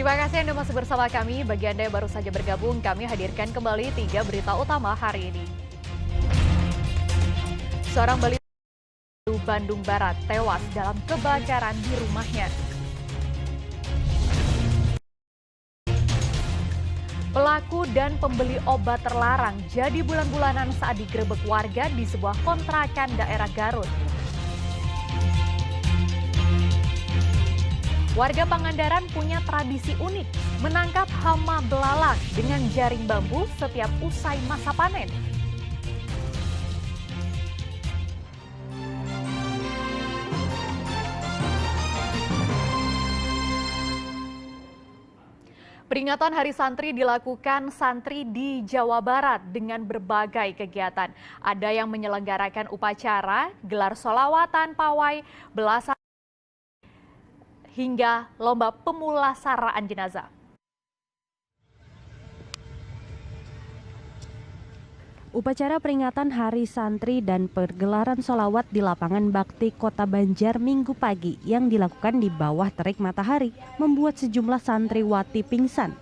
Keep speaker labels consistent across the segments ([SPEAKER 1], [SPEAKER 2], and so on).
[SPEAKER 1] Terima kasih Anda masih bersama kami. Bagi Anda yang baru saja bergabung, kami hadirkan kembali 3 berita utama hari ini. Seorang balita di Bandung Barat tewas dalam kebakaran di rumahnya. Pelaku dan pembeli obat terlarang jadi bulan-bulanan saat digerebek warga di sebuah kontrakan daerah Garut. Warga Pangandaran punya tradisi unik, menangkap hama belalang dengan jaring bambu setiap usai masa panen. Peringatan Hari Santri dilakukan santri di Jawa Barat dengan berbagai kegiatan. Ada yang menyelenggarakan upacara, gelar sholawatan, pawai, belasan hingga lomba pemulasaraan jenazah.
[SPEAKER 2] Upacara peringatan Hari Santri dan pergelaran sholawat di lapangan Bakti Kota Banjar Minggu pagi yang dilakukan di bawah terik matahari membuat sejumlah santriwati pingsan.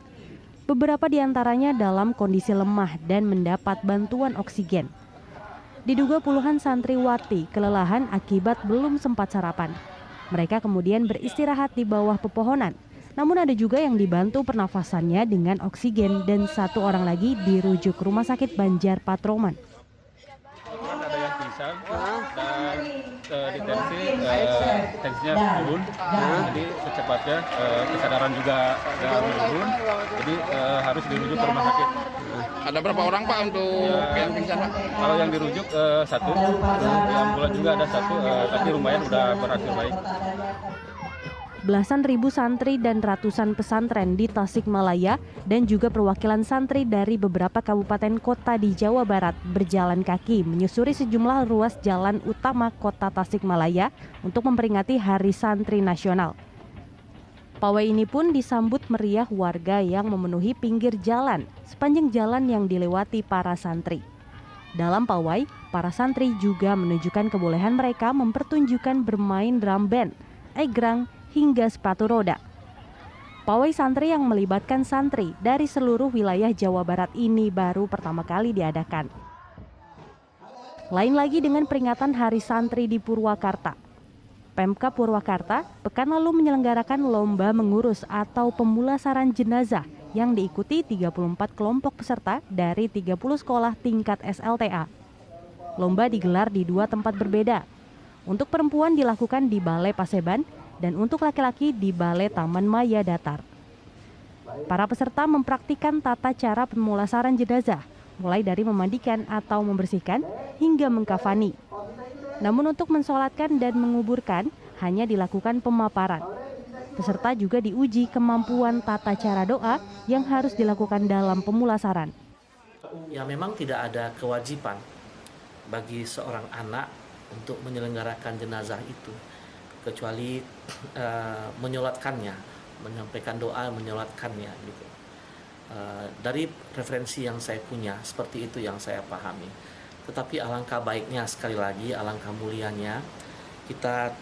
[SPEAKER 2] Beberapa di antaranya dalam kondisi lemah dan mendapat bantuan oksigen. Diduga puluhan santriwati kelelahan akibat belum sempat sarapan. Mereka kemudian beristirahat di bawah pepohonan. Namun ada juga yang dibantu pernafasannya dengan oksigen dan satu orang lagi dirujuk rumah sakit Banjar Patroman.
[SPEAKER 3] Ada yang pingsan dan tensinya turun, jadi secepatnya kesadaran juga agak menurun, jadi harus dirujuk ke rumah sakit.
[SPEAKER 4] Ada berapa orang Pak untuk yang pingsan Pak?
[SPEAKER 3] Kalau yang dirujuk satu, di ambulan juga ada satu, tapi lumayan udah berakhir baik.
[SPEAKER 2] Belasan ribu santri dan ratusan pesantren di Tasikmalaya dan juga perwakilan santri dari beberapa kabupaten kota di Jawa Barat berjalan kaki menyusuri sejumlah ruas jalan utama kota Tasikmalaya untuk memperingati Hari Santri Nasional. Pawai ini pun disambut meriah warga yang memenuhi pinggir jalan sepanjang jalan yang dilewati para santri. Dalam pawai, para santri juga menunjukkan kebolehan mereka mempertunjukkan bermain drum band, egrang, hingga sepatu roda. Pawai santri yang melibatkan santri dari seluruh wilayah Jawa Barat ini baru pertama kali diadakan. Lain lagi dengan peringatan Hari Santri di Purwakarta. Pemkab Purwakarta pekan lalu menyelenggarakan lomba mengurus atau pemulasaran jenazah yang diikuti 34 kelompok peserta dari 30 sekolah tingkat SLTA. Lomba digelar di 2 tempat berbeda. Untuk perempuan dilakukan di Balai Paseban dan untuk laki-laki di Balai Taman Maya Datar. Para peserta mempraktikkan tata cara pemulasaran jenazah, mulai dari memandikan atau membersihkan hingga mengkafani. Namun untuk mensolatkan dan menguburkan hanya dilakukan pemaparan. Peserta juga diuji kemampuan tata cara doa yang harus dilakukan dalam pemulasaran.
[SPEAKER 5] Ya memang tidak ada kewajiban bagi seorang anak untuk menyelenggarakan jenazah itu, kecuali menyolatkannya, menyampaikan doa, menyolatkannya gitu. Dari referensi yang saya punya, seperti itu yang saya pahami. Tetapi alangkah baiknya, sekali lagi alangkah mulianya kita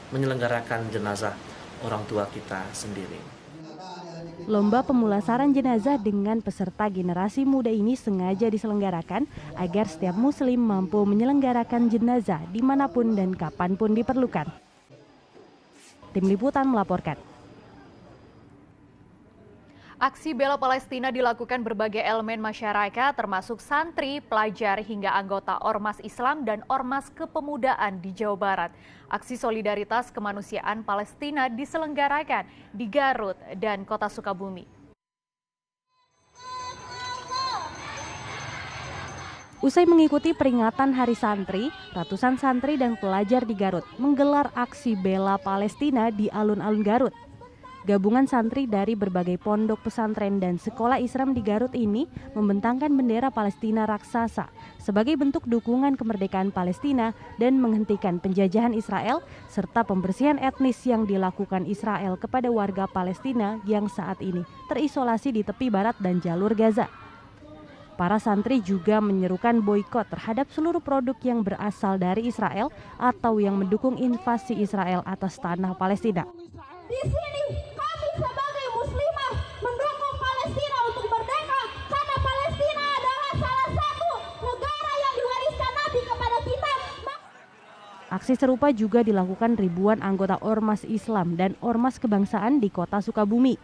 [SPEAKER 5] menyelenggarakan jenazah orang tua kita sendiri.
[SPEAKER 2] Lomba pemulasaran jenazah dengan peserta generasi muda ini sengaja diselenggarakan agar setiap muslim mampu menyelenggarakan jenazah dimanapun dan kapanpun diperlukan. Tim Liputan melaporkan.
[SPEAKER 1] Aksi bela Palestina dilakukan berbagai elemen masyarakat termasuk santri, pelajar hingga anggota Ormas Islam dan Ormas Kepemudaan di Jawa Barat. Aksi solidaritas kemanusiaan Palestina diselenggarakan di Garut dan Kota Sukabumi.
[SPEAKER 2] Usai mengikuti peringatan Hari Santri, ratusan santri dan pelajar di Garut menggelar aksi bela Palestina di alun-alun Garut. Gabungan santri dari berbagai pondok pesantren dan sekolah Islam di Garut ini membentangkan bendera Palestina raksasa sebagai bentuk dukungan kemerdekaan Palestina dan menghentikan penjajahan Israel serta pembersihan etnis yang dilakukan Israel kepada warga Palestina yang saat ini terisolasi di tepi barat dan jalur Gaza. Para santri juga menyerukan boikot terhadap seluruh produk yang berasal dari Israel atau yang mendukung invasi Israel atas tanah Palestina.
[SPEAKER 6] Di sini kami
[SPEAKER 2] Aksi serupa juga dilakukan ribuan anggota Ormas Islam dan Ormas Kebangsaan di Kota Sukabumi.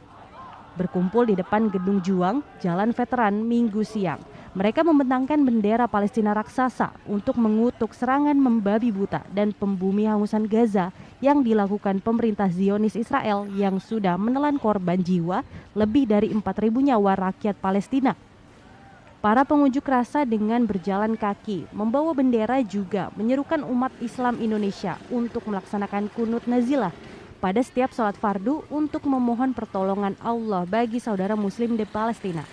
[SPEAKER 2] Berkumpul di depan Gedung Juang, Jalan Veteran, Minggu siang. Mereka membentangkan bendera Palestina raksasa untuk mengutuk serangan membabi buta dan pembumi hangusan Gaza yang dilakukan pemerintah Zionis Israel yang sudah menelan korban jiwa lebih dari 4.000 nyawa rakyat Palestina. Para pengunjuk rasa dengan berjalan kaki, membawa bendera juga menyerukan umat Islam Indonesia untuk melaksanakan kunut nazilah pada setiap sholat fardu untuk memohon pertolongan Allah bagi saudara muslim di Palestina.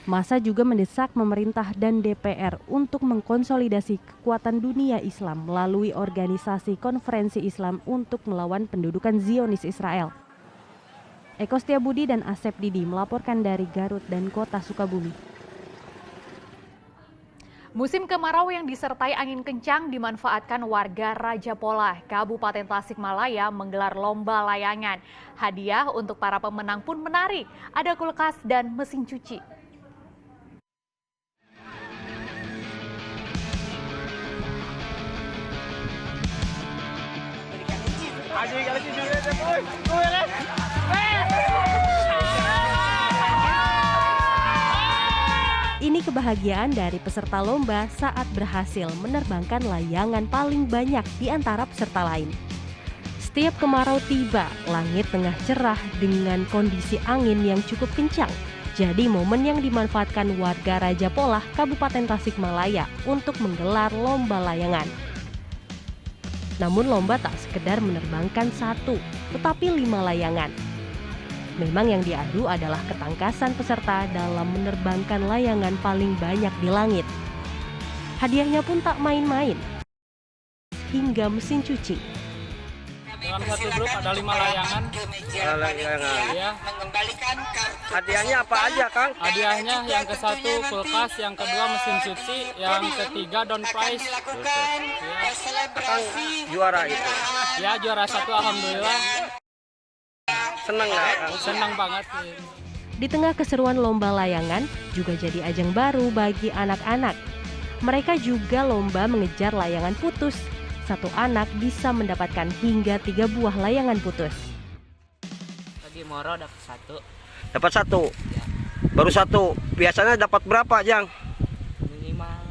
[SPEAKER 2] Massa juga mendesak pemerintah dan DPR untuk mengkonsolidasi kekuatan dunia Islam melalui organisasi konferensi Islam untuk melawan pendudukan Zionis Israel. Eko Setiabudi dan Asep Didi melaporkan dari Garut dan Kota Sukabumi.
[SPEAKER 1] Musim kemarau yang disertai angin kencang dimanfaatkan warga Raja Polah, Kabupaten Tasikmalaya menggelar lomba layangan. Hadiah untuk para pemenang pun menarik, ada kulkas dan mesin cuci.
[SPEAKER 2] Ini kebahagiaan dari peserta lomba saat berhasil menerbangkan layangan paling banyak di antara peserta lain. Setiap kemarau tiba, langit tengah cerah dengan kondisi angin yang cukup kencang. Jadi momen yang dimanfaatkan warga Raja Polah, Kabupaten Tasikmalaya untuk menggelar lomba layangan. Namun lomba tak sekedar menerbangkan 1, tetapi 5 layangan. Memang yang diadu adalah ketangkasan peserta dalam menerbangkan layangan paling banyak di langit. Hadiahnya pun tak main-main, hingga mesin cuci.
[SPEAKER 6] Dalam satu grup ada 5 layangan. Ya.
[SPEAKER 7] Hadiahnya apa aja, Kang?
[SPEAKER 6] Hadiahnya yang ke-1 kulkas, yang kedua mesin cuci, yang ketiga door prize.
[SPEAKER 7] Kang juara itu.
[SPEAKER 6] Ya, juara 1 alhamdulillah.
[SPEAKER 7] Senang nggak, Kang?
[SPEAKER 6] Senang banget.
[SPEAKER 2] Di tengah keseruan lomba layangan juga jadi ajang baru bagi anak-anak. Mereka juga lomba mengejar layangan putus. Satu anak bisa mendapatkan hingga 3 buah layangan putus.
[SPEAKER 8] Tadi Moro dapat 1.
[SPEAKER 7] Dapat 1. Ya. Baru 1. Biasanya dapat berapa, Jang?
[SPEAKER 8] Minimal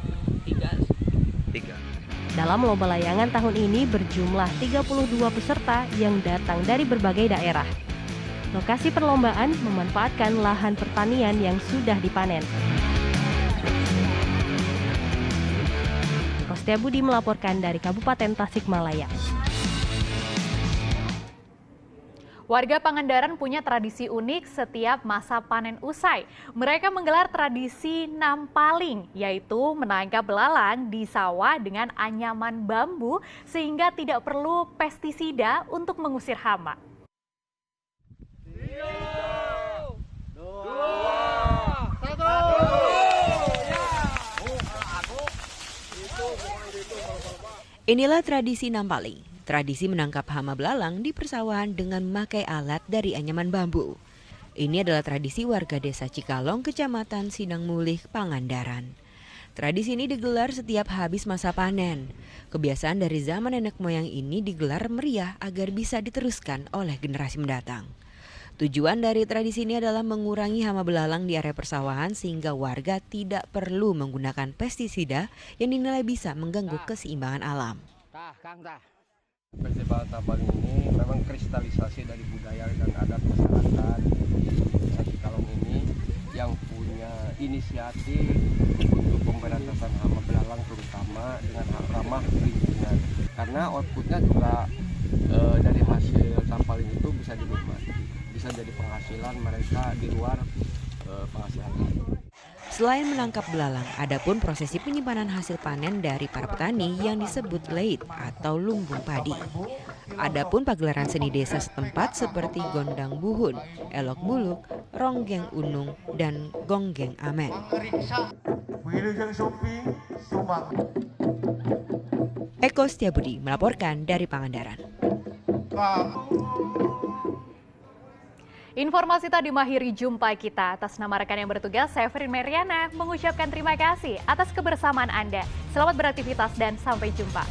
[SPEAKER 8] 3.
[SPEAKER 2] Dalam lomba layangan tahun ini berjumlah 32 peserta yang datang dari berbagai daerah. Lokasi perlombaan memanfaatkan lahan pertanian yang sudah dipanen. Eko Setiabudi melaporkan dari Kabupaten Tasikmalaya.
[SPEAKER 1] Warga Pangandaran punya tradisi unik setiap masa panen usai. Mereka menggelar tradisi nampaling, yaitu menangkap belalang di sawah dengan anyaman bambu sehingga tidak perlu pestisida untuk mengusir hama.
[SPEAKER 9] Inilah tradisi nampaling, tradisi menangkap hama belalang di persawahan dengan memakai alat dari anyaman bambu. Ini adalah tradisi warga desa Cikalong, Kecamatan Sindang Mulih, Pangandaran. Tradisi ini digelar setiap habis masa panen. Kebiasaan dari zaman nenek moyang ini digelar meriah agar bisa diteruskan oleh generasi mendatang. Tujuan dari tradisi ini adalah mengurangi hama belalang di area persawahan sehingga warga tidak perlu menggunakan pestisida yang dinilai bisa mengganggu keseimbangan alam.
[SPEAKER 10] Festival Nampaling ini memang kristalisasi dari budaya dan adat masyarakat desa Cikalong ini yang punya inisiatif untuk pemberantasan hama belalang terutama dengan ramah lingkungan. Karena outputnya juga dari hasil nampaling itu bisa dinikmati. Bisa jadi penghasilan mereka di luar penghasilan.
[SPEAKER 9] Selain menangkap belalang, ada pun prosesi penyimpanan hasil panen dari para petani yang disebut leit atau lumbung padi. Adapun pagelaran seni desa setempat seperti gondang buhun, elok buluk, ronggeng unung, dan gonggeng amen. Eko Setiabudi melaporkan dari Pangandaran.
[SPEAKER 1] Informasi tadi mengakhiri jumpa kita. Atas nama rekan yang bertugas, saya Frin Meriana mengucapkan terima kasih atas kebersamaan Anda. Selamat beraktivitas dan sampai jumpa.